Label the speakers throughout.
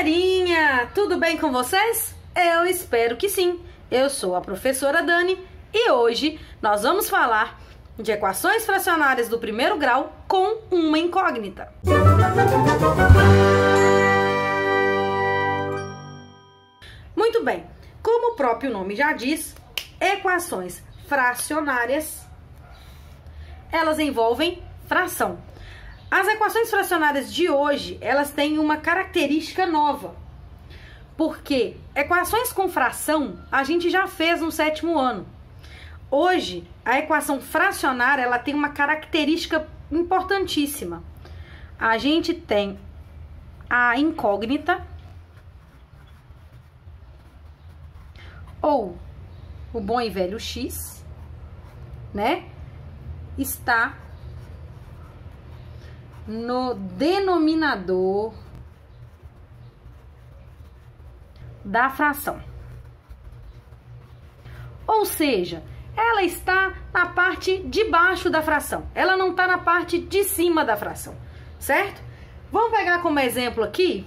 Speaker 1: galerinha! Tudo bem com vocês? Eu espero que sim. Eu sou a professora Dani e hoje nós vamos falar de equações fracionárias do primeiro grau com uma incógnita. Muito bem, como o próprio nome já diz, equações fracionárias, elas envolvem fração. As equações fracionárias de hoje, elas têm uma característica nova, porque equações com fração a gente já fez no 7º ano. Hoje, a equação fracionária, ela tem uma característica importantíssima. A gente tem a incógnita, ou o bom e velho x, né, está no denominador da fração. Ou seja, ela está na parte de baixo da fração. Ela não está na parte de cima da fração, certo? Vamos pegar como exemplo aqui,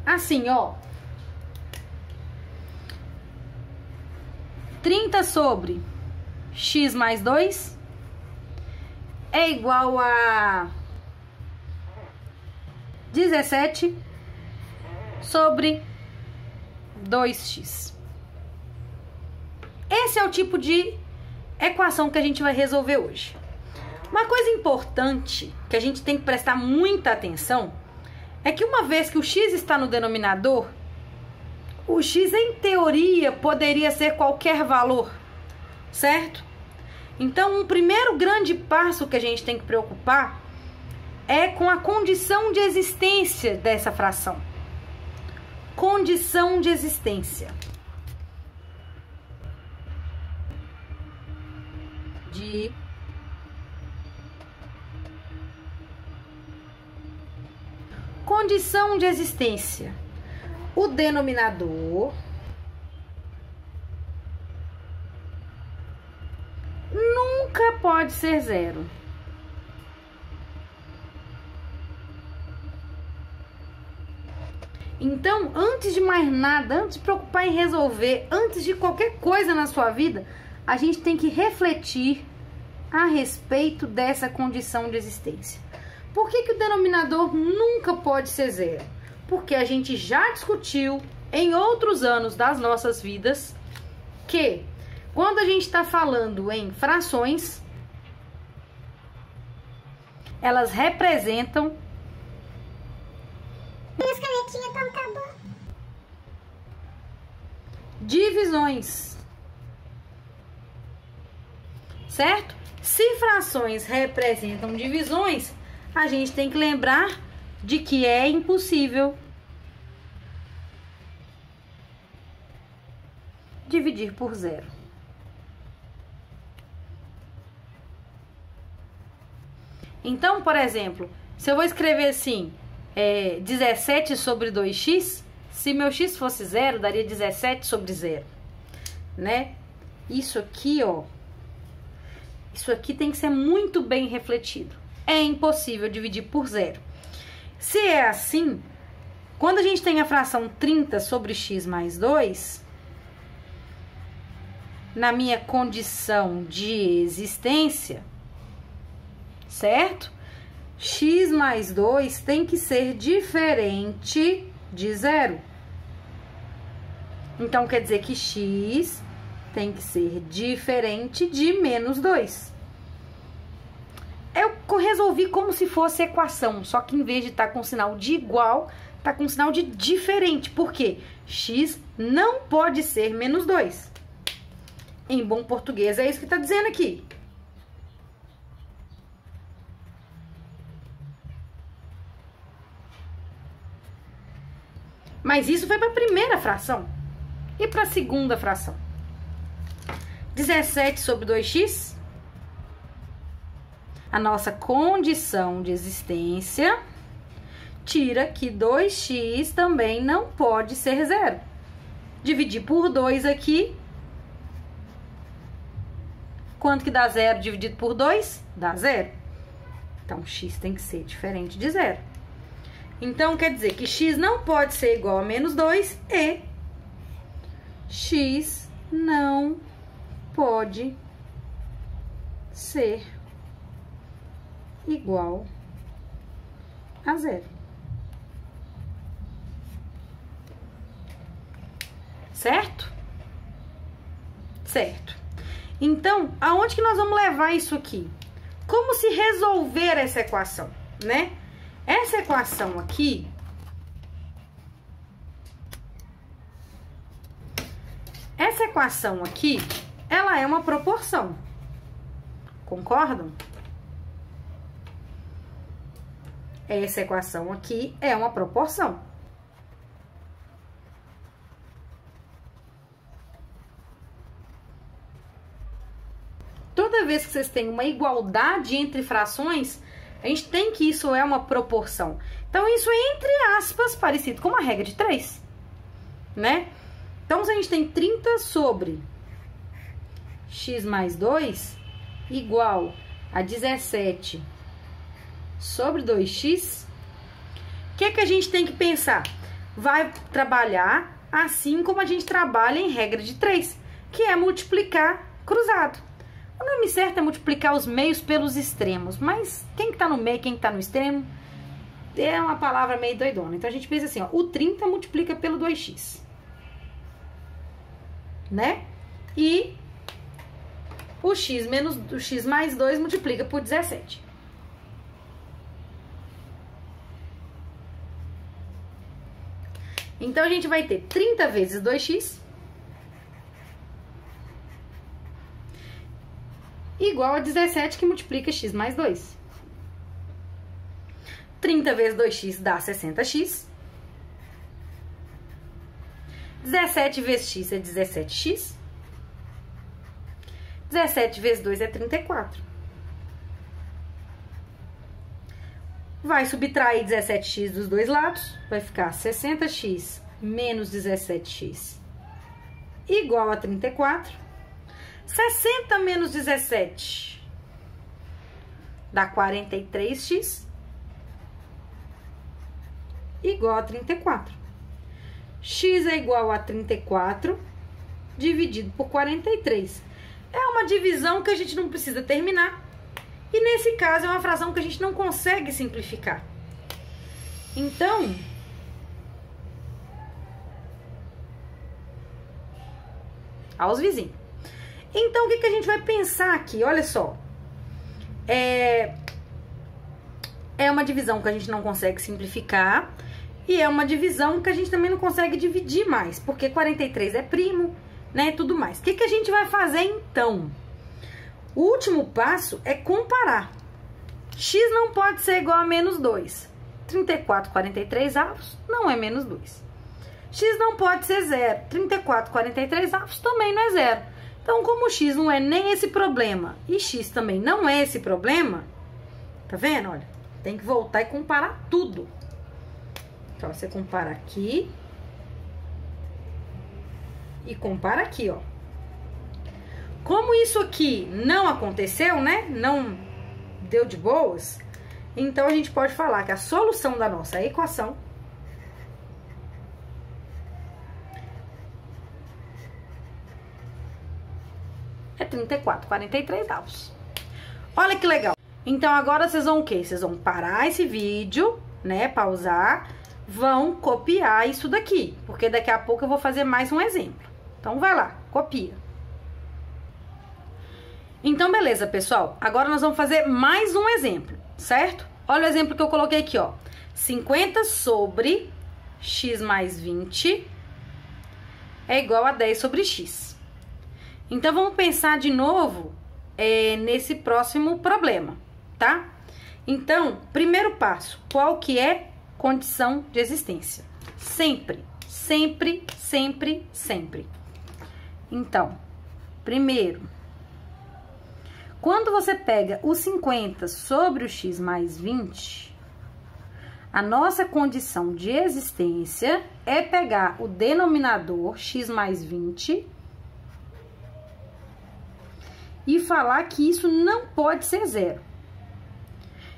Speaker 1: assim, ó. 30 sobre x mais 2 é igual a 17 sobre 2x. Esse é o tipo de equação que a gente vai resolver hoje. Uma coisa importante que a gente tem que prestar muita atenção é que uma vez que o x está no denominador, o x em teoria poderia ser qualquer valor, certo? Então, um primeiro grande passo que a gente tem que preocupar é com a condição de existência dessa fração. Condição de existência. Condição de existência. O denominador nunca pode ser zero. Então, antes de mais nada, antes de preocupar em resolver, antes de qualquer coisa na sua vida, a gente tem que refletir a respeito dessa condição de existência. Por que o denominador nunca pode ser zero? Porque a gente já discutiu em outros anos das nossas vidas que quando a gente está falando em frações, elas representam...
Speaker 2: Minhas canetinhas estão acabando.
Speaker 1: Divisões. Certo? Se frações representam divisões, a gente tem que lembrar de que é impossível dividir por zero. Então, por exemplo, se eu vou escrever assim, 17 sobre 2x, se meu x fosse zero, daria 17 sobre zero, né? Isso aqui, ó, isso aqui tem que ser muito bem refletido. É impossível dividir por zero. Se é assim, quando a gente tem a fração 30 sobre x mais 2, na minha condição de existência, certo? X mais 2 tem que ser diferente de zero. Então, quer dizer que x tem que ser diferente de menos 2. Eu resolvi como se fosse equação, só que em vez de estar com sinal de igual, está com sinal de diferente. Por quê? X não pode ser menos 2. Em bom português, é isso que está dizendo aqui. Mas isso foi para a primeira fração. E para a segunda fração? 17 sobre 2x. A nossa condição de existência tira que 2x também não pode ser zero. Dividir por 2 aqui. Quanto que dá zero dividido por 2? Dá zero. Então, x tem que ser diferente de zero. Então, quer dizer que x não pode ser igual a menos 2 e x não pode ser igual a 0. Certo? Certo. Então, aonde que nós vamos levar isso aqui? Como se resolver essa equação, né? Essa equação aqui, ela é uma proporção. Concordam? Essa equação aqui é uma proporção. Toda vez que vocês têm uma igualdade entre frações, a gente tem que isso é uma proporção. Então, isso é, entre aspas, parecido com uma regra de 3, né? Então, se a gente tem 30 sobre x mais 2 igual a 17 sobre 2x, o que é que a gente tem que pensar? Vai trabalhar assim como a gente trabalha em regra de 3, que é multiplicar cruzado. O nome certo é multiplicar os meios pelos extremos, mas quem que tá no meio, quem que tá no extremo, é uma palavra meio doidona. Então, a gente pensa assim, ó, o 30 multiplica pelo 2x, né? E o x mais 2 multiplica por 17. Então, a gente vai ter 30 vezes 2x igual a 17, que multiplica x mais 2. 30 vezes 2x dá 60x. 17 vezes x é 17x. 17 vezes 2 é 34. Vai subtrair 17x dos dois lados. Vai ficar 60x menos 17x igual a 34. 60 menos 17 dá 43x igual a 34. X é igual a 34 dividido por 43. É uma divisão que a gente não precisa terminar. E nesse caso é uma fração que a gente não consegue simplificar. Então, aos vizinhos. Então, o que a gente vai pensar aqui? Olha só. É uma divisão que a gente não consegue simplificar. E é uma divisão que a gente também não consegue dividir mais. Porque 43 é primo, né? E tudo mais. O que a gente vai fazer, então? O último passo é comparar. X não pode ser igual a menos 2. 34, 43 avos não é menos 2. X não pode ser 0. 34, 43 avos também não é 0. Então, como x não é nem esse problema e x também não é esse problema, tá vendo? Olha, tem que voltar e comparar tudo. Então, você compara aqui e compara aqui, ó. Como isso aqui não aconteceu, né? Não deu de boas, então a gente pode falar que a solução da nossa equação é 34, 43 avos. Olha que legal. Então, agora vocês vão o quê? Vocês vão parar esse vídeo, né? Pausar. Vão copiar isso daqui. Porque daqui a pouco eu vou fazer mais um exemplo. Então, vai lá, copia. Então, beleza, pessoal. Agora nós vamos fazer mais um exemplo, certo? Olha o exemplo que eu coloquei aqui, ó. 50 sobre x mais 20 é igual a 10 sobre x. Então, vamos pensar de novo nesse próximo problema, tá? Então, primeiro passo, qual que é condição de existência? Sempre, sempre, sempre, sempre. Então, primeiro, quando você pega o 50 sobre o x mais 20, a nossa condição de existência é pegar o denominador x mais 20 e falar que isso não pode ser 0.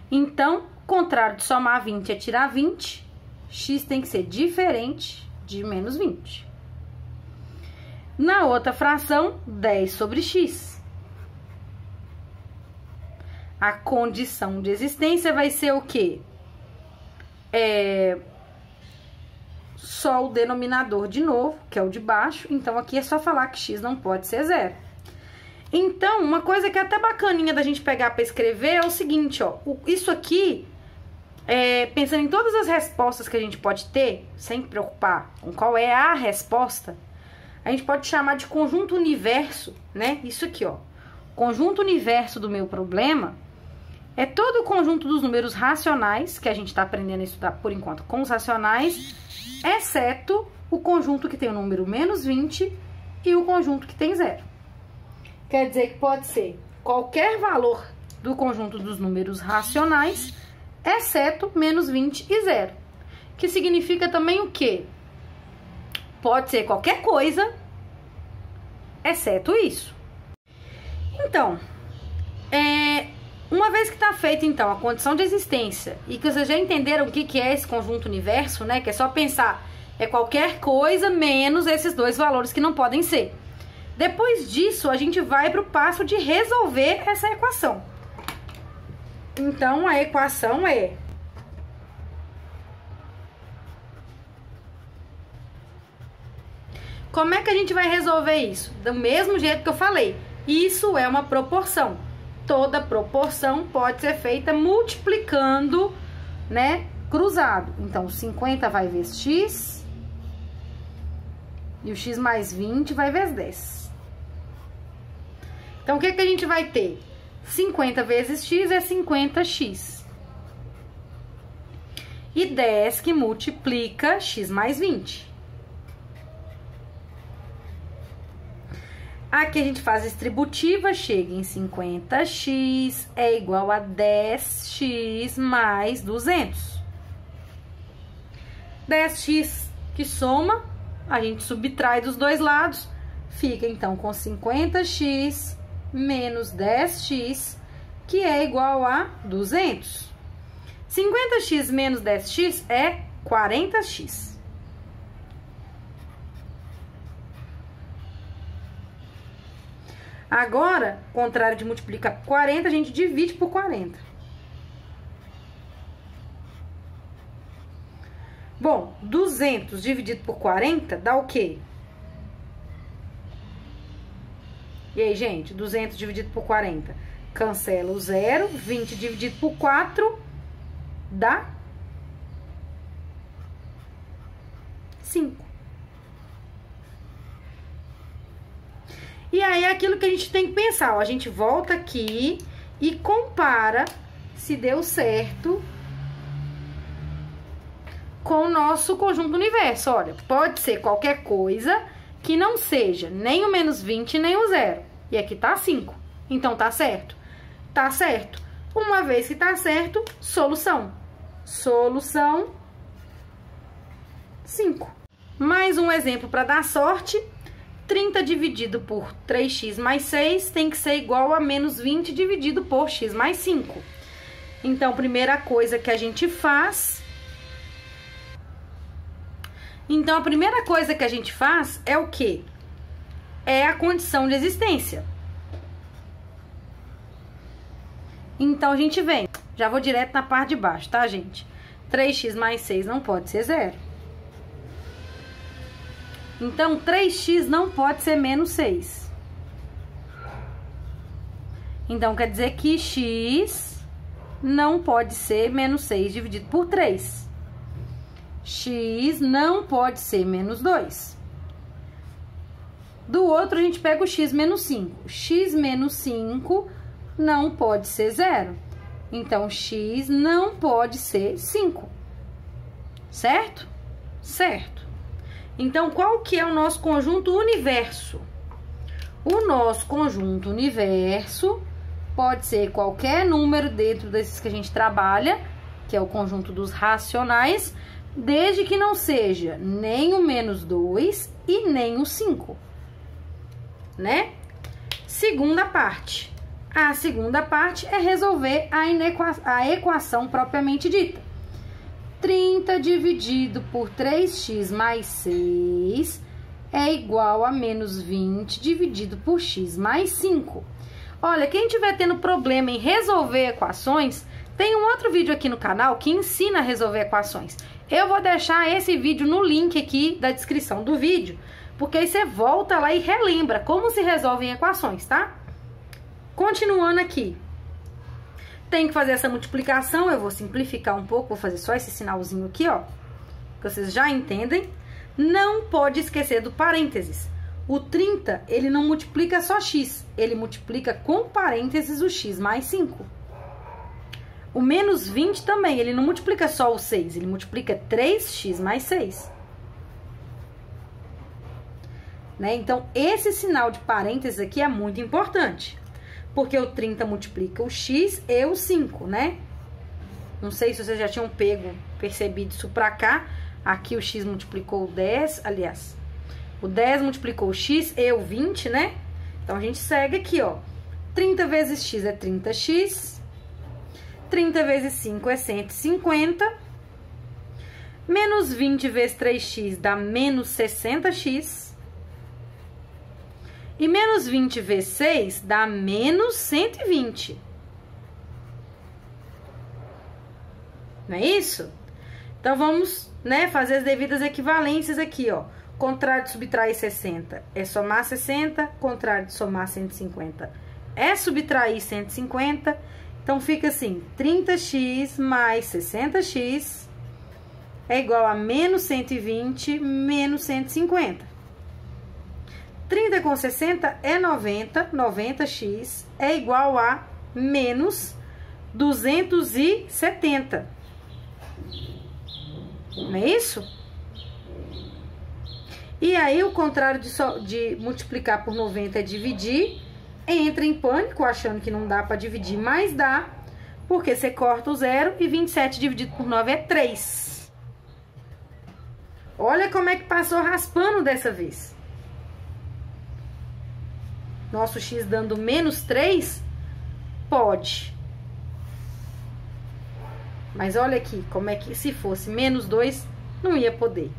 Speaker 1: Então, o contrário de somar 20 é tirar 20, x tem que ser diferente de menos 20. Na outra fração, 10 sobre x. A condição de existência vai ser o quê? Só o denominador de novo, que é o de baixo. Então, aqui é só falar que x não pode ser 0. Então, uma coisa que é até bacaninha da gente pegar para escrever é o seguinte, ó. Isso aqui, pensando em todas as respostas que a gente pode ter, sem preocupar com qual é a resposta, a gente pode chamar de conjunto universo, né? Isso aqui, ó. Conjunto universo do meu problema é todo o conjunto dos números racionais, que a gente está aprendendo a estudar por enquanto com os racionais, exceto o conjunto que tem o número menos 20 e o conjunto que tem 0. Quer dizer que pode ser qualquer valor do conjunto dos números racionais, exceto menos 20 e 0. Que significa também o quê? Pode ser qualquer coisa, exceto isso. Então, uma vez que está feita, então, a condição de existência e que vocês já entenderam o que é esse conjunto universo, né? Que é só pensar, é qualquer coisa menos esses dois valores que não podem ser. Depois disso, a gente vai para o passo de resolver essa equação. Então, a equação é... Como é que a gente vai resolver isso? Do mesmo jeito que eu falei. Isso é uma proporção. Toda proporção pode ser feita multiplicando, né, cruzado. Então, 50 vai vezes x e o x mais 20 vai vezes 10. Então, o que que a gente vai ter? 50 vezes x é 50x. E 10 que multiplica x mais 20. Aqui a gente faz distributiva, chega em 50x é igual a 10x mais 200. 10x que soma, a gente subtrai dos dois lados, fica então com 50x menos 10x, que é igual a 200. 50x menos 10x é 40x. Agora, contrário de multiplicar 40, a gente divide por 40. Bom, 200 dividido por 40 dá o quê? E aí, gente, 200 dividido por 40. Cancela o 0, 20 dividido por 4 dá 5. E aí é aquilo que a gente tem que pensar, ó, a gente volta aqui e compara se deu certo com o nosso conjunto universo. Olha, pode ser qualquer coisa que não seja nem o menos 20 nem o 0. E aqui tá 5. Então tá certo? Tá certo. Uma vez que tá certo, solução. Solução 5. Mais um exemplo para dar sorte. 30 dividido por 3x mais 6 tem que ser igual a menos 20 dividido por x mais 5. Então, primeira coisa que a gente faz... Então, a primeira coisa que a gente faz é o quê? É a condição de existência. Então, a gente vem... Já vou direto na parte de baixo, tá, gente? 3x mais 6 não pode ser 0. Então, 3x não pode ser menos 6. Então, quer dizer que x não pode ser menos 6 dividido por 3. X não pode ser menos 2. Do outro, a gente pega o x menos 5. X menos 5 não pode ser 0. Então, x não pode ser 5. Certo? Certo. Então, qual que é o nosso conjunto universo? O nosso conjunto universo pode ser qualquer número dentro desses que a gente trabalha, que é o conjunto dos racionais, desde que não seja nem o menos 2 e nem o 5, né? Segunda parte. A segunda parte é resolver a equação propriamente dita. 30 dividido por 3x mais 6 é igual a menos 20 dividido por x mais 5. Olha, quem estiver tendo problema em resolver equações, tem um outro vídeo aqui no canal que ensina a resolver equações. Eu vou deixar esse vídeo no link aqui da descrição do vídeo, porque aí você volta lá e relembra como se resolvem equações, tá? Continuando aqui. Tem que fazer essa multiplicação, eu vou simplificar um pouco, vou fazer só esse sinalzinho aqui, ó, que vocês já entendem. Não pode esquecer do parênteses. O 30, ele não multiplica só x, ele multiplica com parênteses o x mais 5. O menos 20 também, ele não multiplica só o 6, ele multiplica 3x mais 6. Né? Então, esse sinal de parênteses aqui é muito importante. Porque o 30 multiplica o x e o 5, né? Não sei se vocês já tinham percebido isso pra cá. Aqui o x multiplicou o 10, aliás. O 10 multiplicou o x e o 20, né? Então, a gente segue aqui, ó. 30 vezes x é 30x. 30 vezes 5 é 150. Menos 20 vezes 3x dá menos 60x. E menos 20 vezes 6 dá menos 120. Não é isso? Então, vamos, né, fazer as devidas equivalências aqui, ó. Contrário de subtrair 60 é somar 60. Contrário de somar 150 é subtrair 150. Então, fica assim, 30x mais 60x é igual a menos 120 menos 150. 30 com 60 é 90, 90x é igual a menos 270. Não é isso? E aí, o contrário de multiplicar por 90 é dividir. Entra em pânico, achando que não dá para dividir, mas dá. Porque você corta o zero e 27 dividido por 9 é 3. Olha como é que passou raspando dessa vez. Nosso x dando menos 3, pode. Mas olha aqui, como é que se fosse menos 2, não ia poder.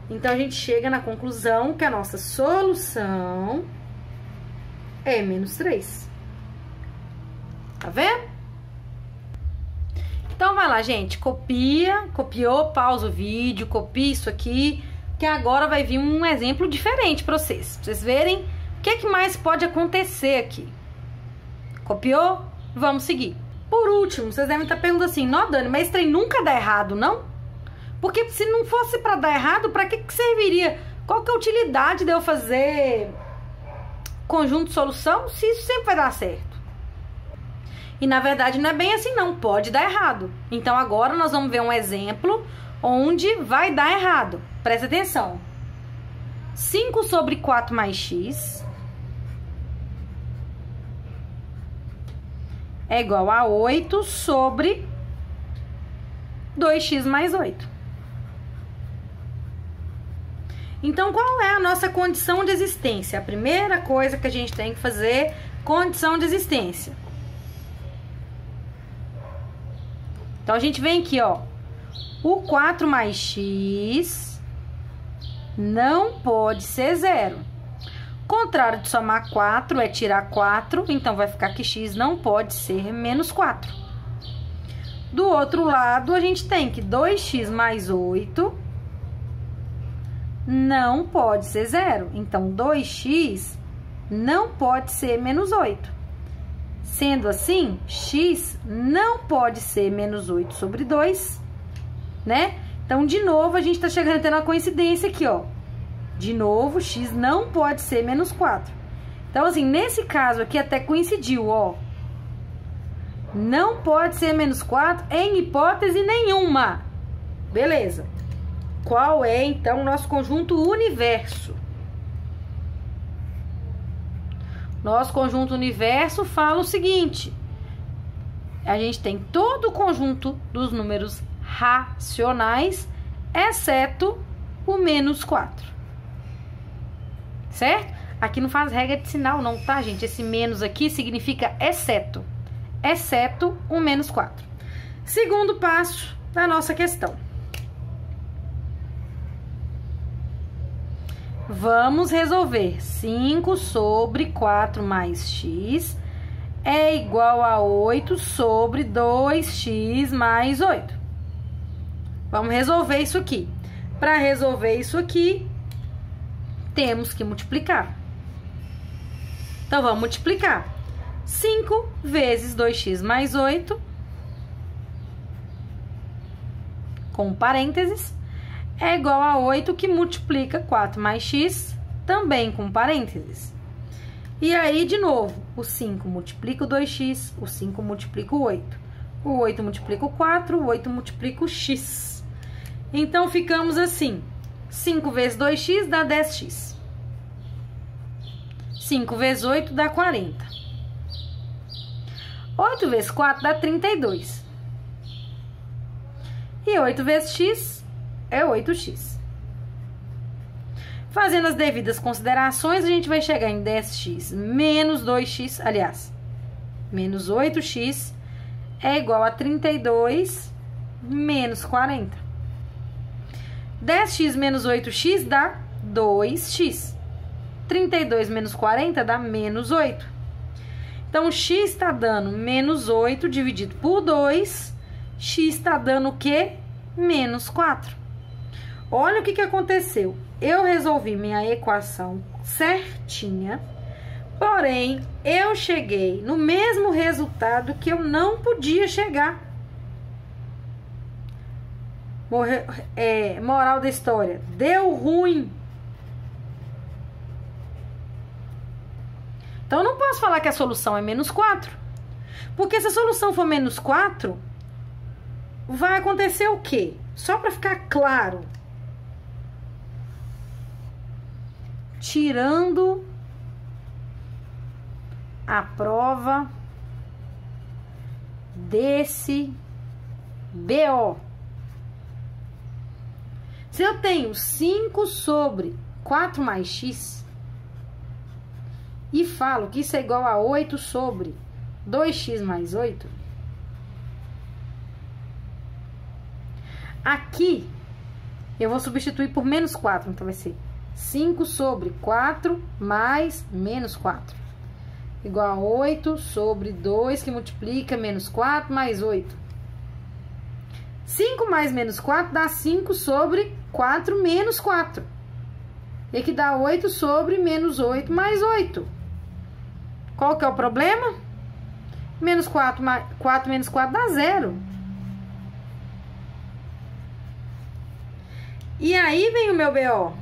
Speaker 1: Então, a gente chega na conclusão que a nossa solução é menos 3. Tá vendo? Então, vai lá, gente. Copiou, pausa o vídeo, copia isso aqui, que agora vai vir um exemplo diferente pra vocês verem o que mais pode acontecer aqui. Copiou? Vamos seguir. Por último, vocês devem estar perguntando assim, não, Dani, mas esse trem nunca dá errado, não? Porque se não fosse para dar errado, para que serviria? Qual que é a utilidade de eu fazer conjunto de solução se isso sempre vai dar certo? E na verdade não é bem assim não, pode dar errado. Então agora nós vamos ver um exemplo onde vai dar errado. Presta atenção. 5 sobre 4 mais x é igual a 8 sobre 2x mais 8. Então, qual é a nossa condição de existência? A primeira coisa que a gente tem que fazer, condição de existência. Então, a gente vem aqui, ó. O 4 mais x não pode ser 0. Contrário de somar 4 é tirar 4, então vai ficar que x não pode ser menos 4. Do outro lado, a gente tem que 2x mais 8 não pode ser 0. Então, 2x não pode ser menos 8. Sendo assim, x não pode ser menos 8 sobre 2, né? Então, de novo, a gente tá chegando a ter uma coincidência aqui, ó. De novo, x não pode ser menos 4. Então, assim, nesse caso aqui até coincidiu, ó. Não pode ser menos 4 em hipótese nenhuma. Beleza. Qual é, então, o nosso conjunto universo? Nosso conjunto universo fala o seguinte. A gente tem todo o conjunto dos números racionais, exceto o menos 4. Certo? Aqui não faz regra de sinal não, tá, gente? Esse menos aqui significa exceto o menos 4. Segundo passo da nossa questão. Vamos resolver. 5 sobre 4 mais x é igual a 8 sobre 2x mais 8. Vamos resolver isso aqui. Para resolver isso aqui, temos que multiplicar. Então, vamos multiplicar. 5 vezes 2x mais 8, com parênteses, é igual a 8, que multiplica 4 mais x, também com parênteses. E aí, de novo, o 5 multiplica o 2x, o 5 multiplica o 8. O 8 multiplica o 4, o 8 multiplica o x. Então, ficamos assim. 5 vezes 2x dá 10x. 5 vezes 8 dá 40. 8 vezes 4 dá 32. E 8 vezes x é 8x. Fazendo as devidas considerações, a gente vai chegar em 10x menos 2x, aliás, menos 8x é igual a 32 menos 40. 10x menos 8x dá 2x. 32 menos 40 dá menos 8. Então, o x está dando menos 8 dividido por 2. X está dando o quê? Menos 4. Olha o que aconteceu. Eu resolvi minha equação certinha, porém, eu cheguei no mesmo resultado que eu não podia chegar. Moral da história, deu ruim. Então, eu não posso falar que a solução é menos 4. Porque se a solução for menos 4, vai acontecer o quê? Só para ficar claro. Tirando a prova desse BO. Se eu tenho 5 sobre 4 mais x e falo que isso é igual a 8 sobre 2x mais 8, aqui eu vou substituir por menos 4, então vai ser 5 sobre 4 mais menos 4, igual a 8 sobre 2, que multiplica menos 4 mais 8. 5 mais menos 4 dá 5 sobre 4 menos 4. E aqui dá 8 sobre menos 8 mais 8. Qual que é o problema? Menos 4 menos 4 dá 0. E aí vem o meu BO.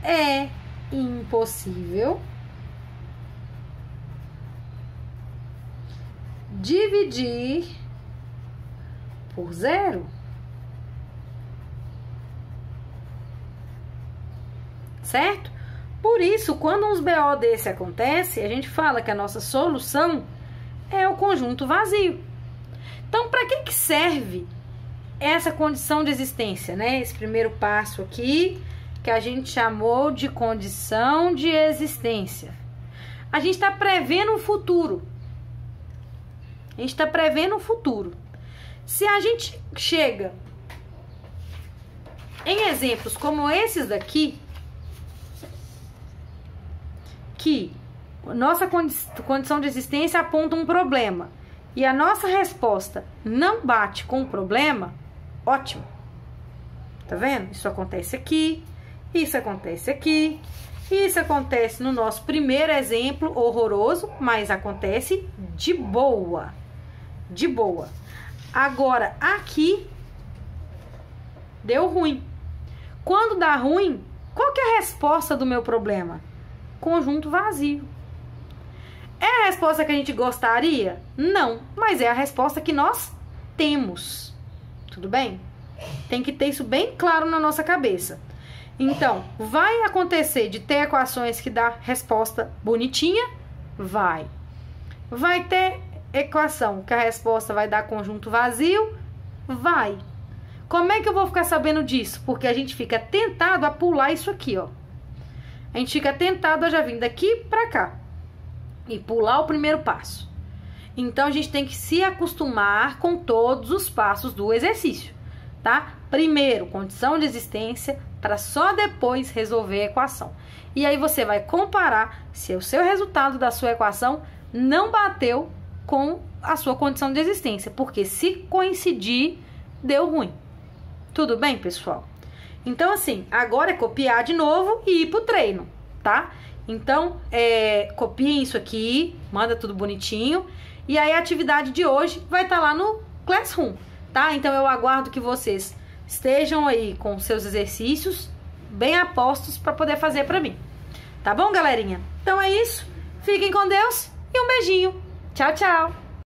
Speaker 1: É impossível dividir por 0. Certo? Por isso, quando uns BO desse acontece, a gente fala que a nossa solução é o conjunto vazio. Então, para que serve essa condição de existência, né? Esse primeiro passo aqui, que a gente chamou de condição de existência. A gente está prevendo o futuro. A gente está prevendo o futuro. Se a gente chega em exemplos como esses daqui, que nossa condição de existência aponta um problema e a nossa resposta não bate com o problema, ótimo. Tá vendo? Isso acontece aqui, isso acontece aqui, isso acontece no nosso primeiro exemplo horroroso, mas acontece de boa. De boa. Agora, aqui deu ruim. Quando dá ruim, qual que é a resposta do meu problema? Conjunto vazio. É a resposta que a gente gostaria? Não, mas é a resposta que nós temos. Tudo bem? Tem que ter isso bem claro na nossa cabeça. Então, vai acontecer de ter equações que dá resposta bonitinha? Vai. Vai ter equação que a resposta vai dar conjunto vazio? Vai. Como é que eu vou ficar sabendo disso? Porque a gente fica tentado a pular isso aqui, ó. A gente fica tentado a já vir daqui pra cá e pular o primeiro passo. Então, a gente tem que se acostumar com todos os passos do exercício. tá? Primeiro, condição de existência, para só depois resolver a equação. E aí você vai comparar se o seu resultado da sua equação não bateu com a sua condição de existência, porque se coincidir, deu ruim. Tudo bem, pessoal? Então, assim, agora é copiar de novo e ir pro treino, tá? Então, copiem isso aqui, manda tudo bonitinho. E aí a atividade de hoje vai estar lá no Classroom, tá? Então, eu aguardo que vocês estejam aí com seus exercícios bem apostos para poder fazer para mim. Tá bom, galerinha? Então é isso. Fiquem com Deus e um beijinho. Tchau, tchau.